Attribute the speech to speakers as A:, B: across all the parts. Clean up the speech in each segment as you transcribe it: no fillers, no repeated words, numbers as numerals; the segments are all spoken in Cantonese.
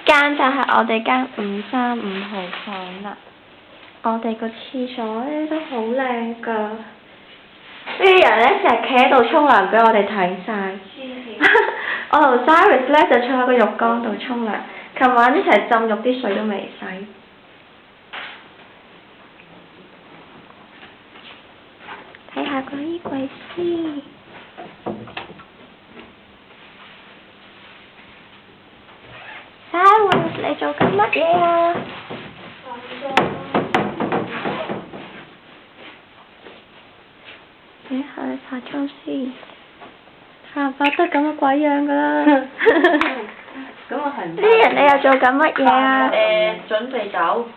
A: 間就係我哋間535號房啦。我哋個廁所咧都好靚㗎，呢啲人咧成日企喺度沖涼俾我哋睇晒。我同 Cyrus 咧就坐喺個浴缸度沖涼，琴晚一齊浸浴啲水都未洗。睇下個衣櫃先。Cyrus，你做緊乜嘢啊？你化妝先，化得咁嘅鬼樣㗎啦！
B: 咁我係唔？
A: 呢啲人你又做緊乜嘢啊？
B: 準備走。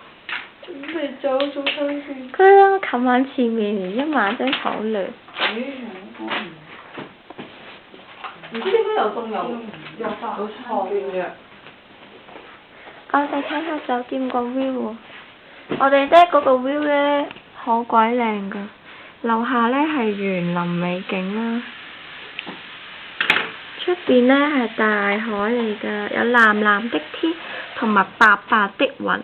B: 做餐先。
A: 佢兩個琴晚前面連一晚都好亂。
B: 唔知點解又送又發到錯嘅。
A: 我哋睇下酒店個 view 喎，我哋咧嗰個 view 咧好鬼靚㗎，樓下咧係園林美景啦，出邊咧係大海嚟㗎，有藍藍的天同埋白白的雲。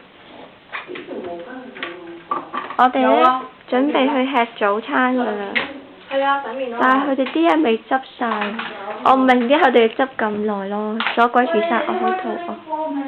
A: 我哋咧準備去吃早餐㗎啦，但係佢哋啲嘢未執晒，我唔明點解佢哋要執咁耐咯，阻鬼住晒，我好肚餓。